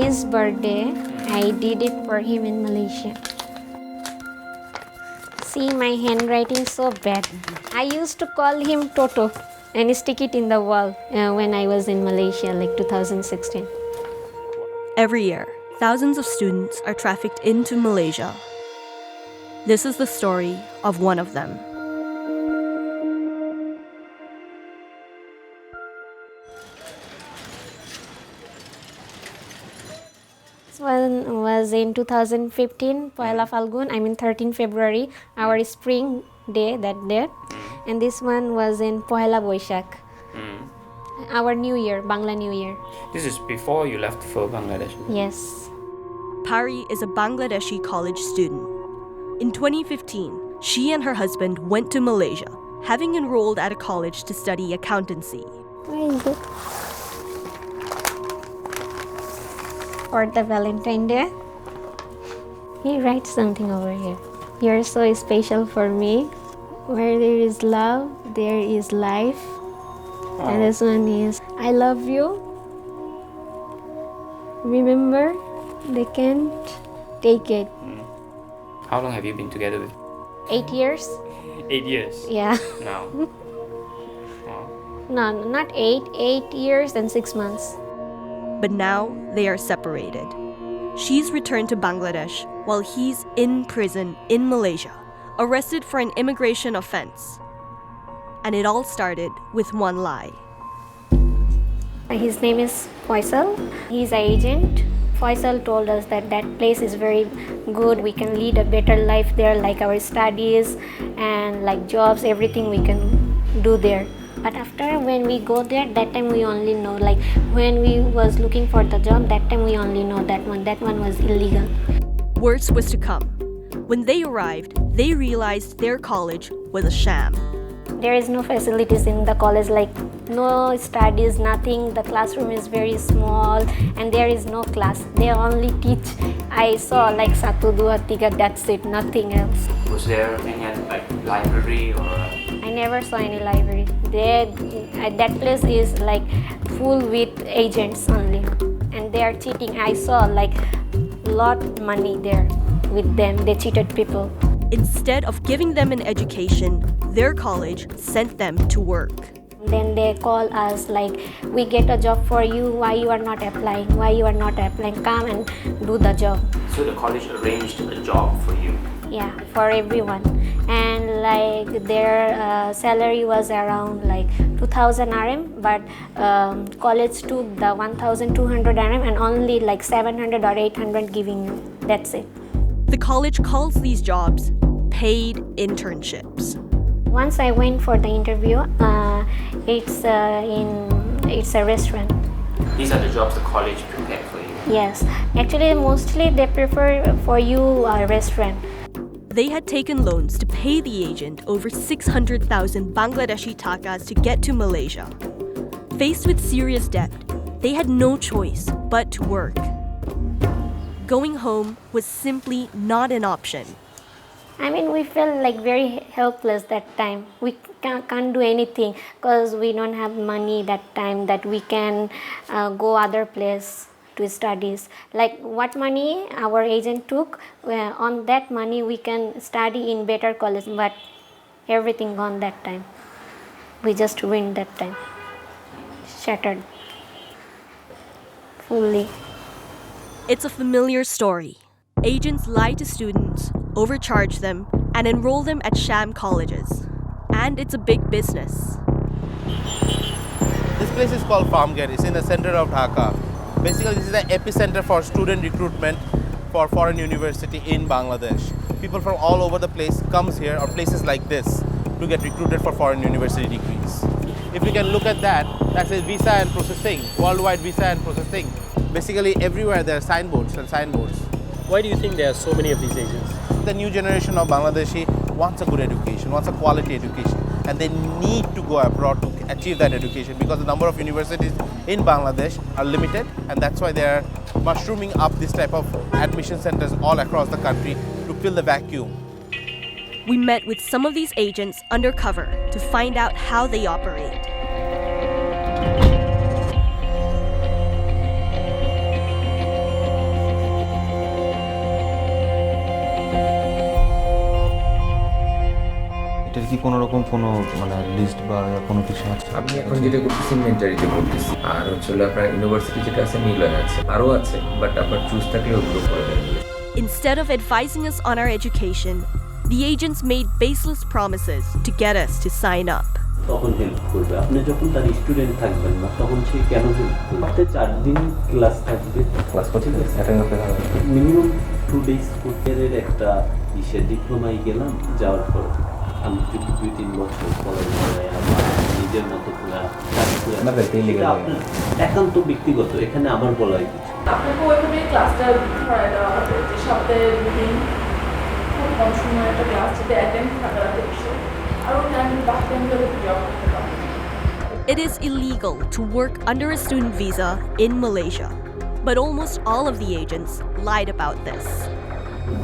his birthday, I did it for him in Malaysia. See, my handwriting so bad. I used to call him Toto and stick it in the wall when I was in Malaysia, like 2016. Every year, thousands of students are trafficked into Malaysia. This is the story of one of them. This one was in 2015, Poela Falgun, 13 February, our spring day that day. And this one was in Poela Boishak, our New Year, Bangla New Year. This is before you left for Bangladesh? Yes. Pari is a Bangladeshi college student. In 2015, she and her husband went to Malaysia, having enrolled at a college to study accountancy. Where is it? For the Valentine Day, he writes something over here. You're so special for me. Where there is love, there is life. Oh. And this one is, I love you. Remember, they can't take it. How long have you been together with? 8 years. 8 years? Yeah. Now? No, not 8. 8 years and 6 months. But now they are separated. She's returned to Bangladesh while he's in prison in Malaysia, arrested for an immigration offense. And it all started with one lie. His name is Faisal. He's an agent. Faisal told us that that place is very good. We can lead a better life there, like our studies and like jobs, everything we can do there. But after when we go there, that time we only know, like when we was looking for the job, that time we only know that one was illegal. Worse was to come. When they arrived, they realized their college was a sham. There is no facilities in the college, like no studies, nothing. The classroom is very small and there is no class. They only teach. I saw like 1, 2, 3, that's it, nothing else. Was there any like library or? I never saw any library. That place is like full with agents only, and they are cheating. I saw like lot money there with them. They cheated people. Instead of giving them an education, their college sent them to work. Then they call us like, we get a job for you, why you are not applying? Why you are not applying? Come and do the job. So the college arranged a job for you? Yeah, for everyone. And like their salary was around like 2000 RM, but college took the 1200 RM and only like 700 or 800 giving you. That's it. The college calls these jobs paid internships. Once I went for the interview, it's a restaurant. These are the jobs the college prepared for you? Yes. Actually, mostly they prefer for you a restaurant. They had taken loans to pay the agent over 600,000 Bangladeshi takas to get to Malaysia. Faced with serious debt, they had no choice but to work. Going home was simply not an option. I mean, we felt like very helpless that time. We can't do anything because we don't have money that time that we can go other place to studies. Like what money our agent took, on that money we can study in better college, but everything gone that time. We just ruined that time. Shattered. Fully. It's a familiar story. Agents lie to students, overcharge them, and enroll them at sham colleges. And it's a big business. This place is called Farmgate. It's in the center of Dhaka. Basically, this is the epicenter for student recruitment for foreign university in Bangladesh. People from all over the place comes here, or places like this, to get recruited for foreign university degrees. If you can look at that, that says visa and processing, worldwide visa and processing. Basically, everywhere there are signboards and signboards. Why do you think there are so many of these agents? The new generation of Bangladeshi wants a good education, wants a quality education, and they need to go abroad to achieve that education because the number of universities in Bangladesh are limited, and that's why they are mushrooming up this type of admission centers all across the country to fill the vacuum. We met with some of these agents undercover to find out how they operate. এটার কি কোনো রকম কোনো মানে list বা কোনো কিছু আছে? আমি এখন যেটা করতেছি মেন্টারিতে করতেছি, আর হচ্ছে আপনার ইউনিভার্সিটি যেটা আছে নিলয় আছে, আরও আছে, বাট আপনার চুজ থাকলে ওগুলো করে দেন। Instead of advising us on our education, the agents made baseless promises to get us to sign up. তখন হেল্প করবে। আপনি যখন তার স্টুডেন্ট থাকবেন না তখন সে কেন হেল্প করবে? আপনি 4 দিন ক্লাস থাকবে, ক্লাস করতে মিনিমাম 2 days ফুটের একটা ডিপ্লোমায় গেলাম, যাওয়ার পর আমি যদি 2-3 বছর পড়াশোনা আমার নিজের মতো করে একান্ত ব্যক্তিগত, এখানে আমার বলার কিছু। আপনাকে ওইভাবে ক্লাসটা ধরায় দেওয়া হবে যে সপ্তাহে 2 দিন খুব কম সময় একটা ক্লাস যাতে অ্যাটেন্ড থাকা রাখে বিষয়, আর ওই টাইমে বাকি আমি জব করতে পারবো। It is illegal to work under a student visa in Malaysia, but almost all of the agents lied about this.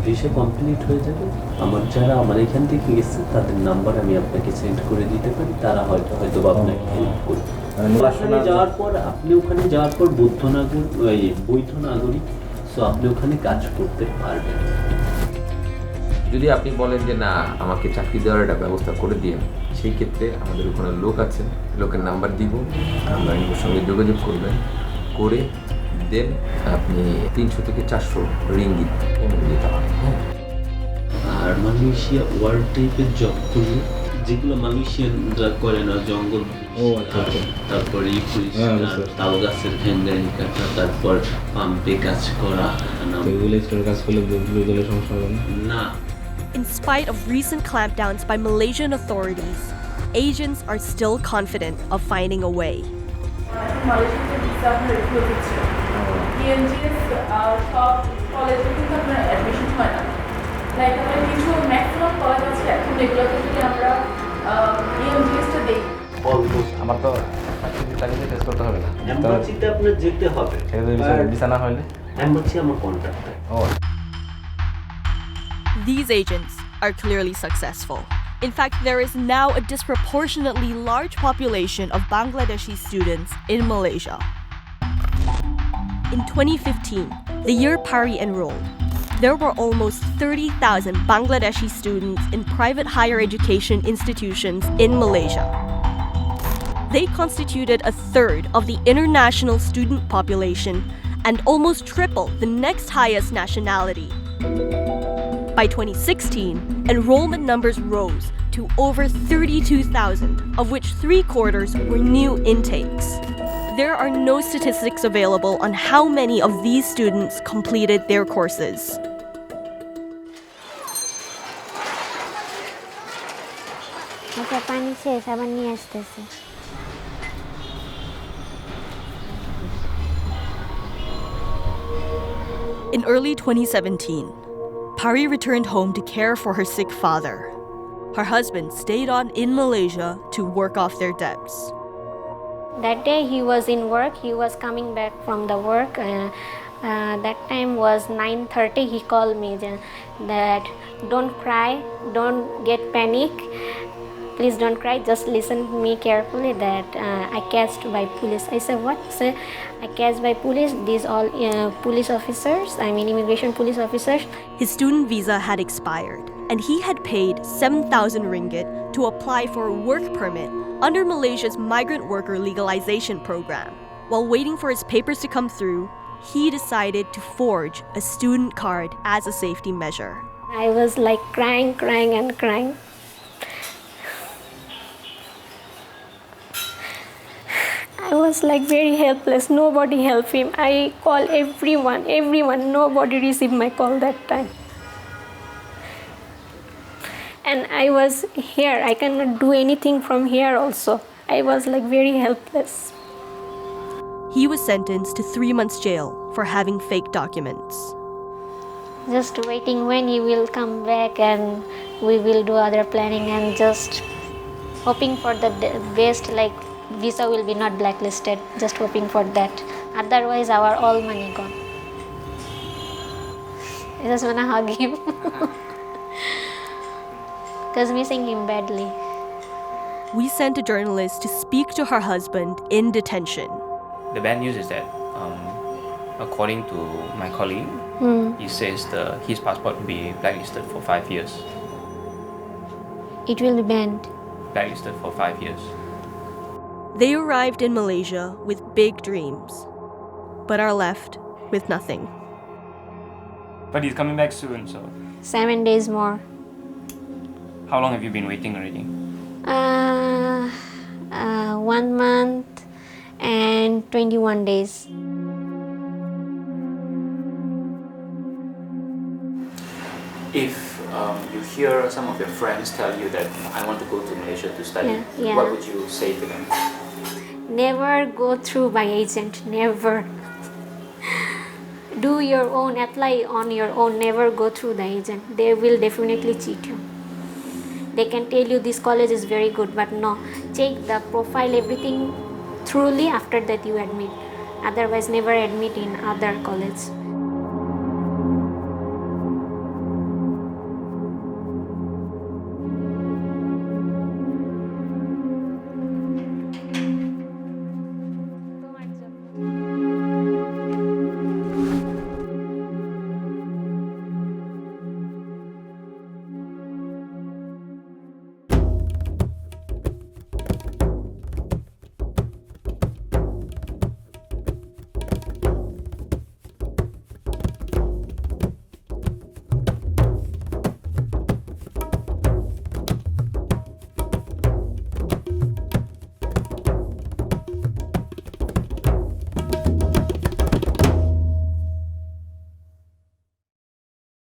Visa complete হয়ে যাবে, যারা আমার এখান থেকে গেছে তাদের নাম্বার আমি আপনাকে সেন্ড করে দিতে পারি, তারা হয়তো আপনাকে হেল্প করবে। ওখানে যাওয়ার পর বৈধ নাগরিক, সো আপনি ওখানে কাজ করতে পারবেন। যদি আপনি বলেন যে না আমাকে চাকরি দেওয়ার একটা ব্যবস্থা করে দিয়ে, সেই ক্ষেত্রে আমাদের ওখানে লোক আছে, লোকের নাম্বার দিব, আমরা ওর সঙ্গে যোগাযোগ করবেন, করে দেন আপনি 300 থেকে 400 রিঙ্গিত পেমেন্ট দিতে হবে। আর মালয়েশিয়া ওয়ার্ল্ড টাইপের জব করলে, যেগুলো মালয়েশিয়ানরা করে না, জঙ্গল, তারপরে তাল গাছের ভেন্ডারি কাটা, তারপর পাম্পে কাজ করা, কাজ করলে সমস্যা হবে না। In spite of recent clampdowns by Malaysian authorities, agents are still confident of finding a way. মালয়েশিয়াতে ভিসা আপনার রিফিউজ হচ্ছে, INTERNSHIPS সব কলেজে কিন্তু আপনার অ্যাডমিশন হয় না। লাইক আমরা কিছু ম্যাক্সিমাম কলেজ আছে এখন এগুলোতে যদি আমরা INTERNSHIPSটা দিই, আমার তো চাকরিতে টেস্ট করতে হবে না, এমবাসিতে আপনার যেতে হবে, ভিসা না হলে এমবাসি আমার contact. These agents are clearly successful. In fact, there is now a disproportionately large population of Bangladeshi students in Malaysia. In 2015, the year Pari enrolled, there were almost 30,000 Bangladeshi students in private higher education institutions in Malaysia. They constituted a third of the international student population and almost triple the next highest nationality. By 2016, enrollment numbers rose to over 32,000, of which 3/4 were new intakes. There are no statistics available on how many of these students completed their courses. আচ্ছা, পানি শেষ, আবার নিয়ে আসতেছি। In early 2017, Pari returned home to care for her sick father. Her husband stayed on in Malaysia to work off their debts. That day he was in work, he was coming back from the work. That time was 9:30. He called me that don't cry, don't get panic, please don't cry, just listen to me carefully, that I catched by police. I said, what? Say, I catched by police, these all police officers, immigration police officers. His student visa had expired, and he had paid 7,000 ringgit to apply for a work permit under Malaysia's migrant worker legalization program. While waiting for his papers to come through, he decided to forge a student card as a safety measure. I was like crying and crying. I was like very helpless, nobody helped him. I called everyone, nobody received my call that time. And I was here, I cannot do anything from here also. I was like very helpless. He was sentenced to 3 months jail for having fake documents. Just waiting when he will come back and we will do other planning, and just hoping for the best, like visa will be not blacklisted, just hoping for that. Otherwise our all money gone. I just wanna hug him because missing him badly. We sent a journalist to speak to her husband in detention. The bad news is that, according to my colleague, he says his passport will be blacklisted for 5 years. It will be banned. Blacklisted for 5 years. They arrived in Malaysia with big dreams, but are left with nothing. But he's coming back soon, so 7 days more. how long have you been waiting already? 1 month and 21 days. If you hear some of your friends tell you that I want to go to Malaysia to study, Yeah. what would you say to them? Never go through by agent, never. Do your own, apply on your own, never go through the agent. They will definitely cheat you. They can tell you this college is very good, but no, check the profile, everything thoroughly, after that you admit. Otherwise never admit in other college.